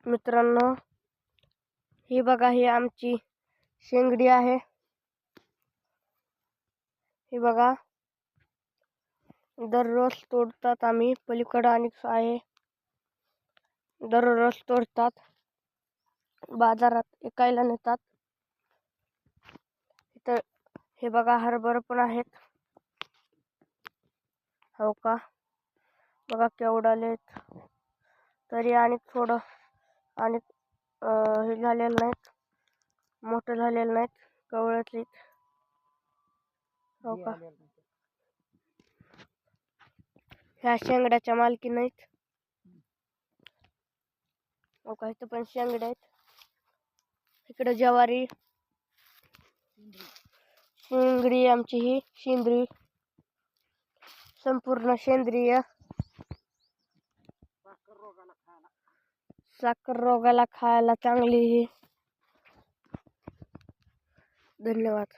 मित्रांनो, ही बघा, ही आमची शेंगडी आहे. ही बघा, दररोज तोडतात आम्ही. पलीकडं आणि आहे, दररोज तोडतात, बाजारात विकायला नेतात. इथं हे बघा, हरभरा पण आहेत. हो का, बघा केवढालेत. तरी आणि थोडं आणि हे झालेलं नाहीत, मोठं झालेलं नाहीत, कवळतलीत. हो का, ह्या शेंगड्याच्या मालकी नाहीत. हो का, इथं पण शेंगड्या आहेत. इकडे ज्वारी, शेंगडी आमची ही सेंद्रिय, संपूर्ण सेंद्रिय. साखर रोगाला खायला चांगली ही. धन्यवाद.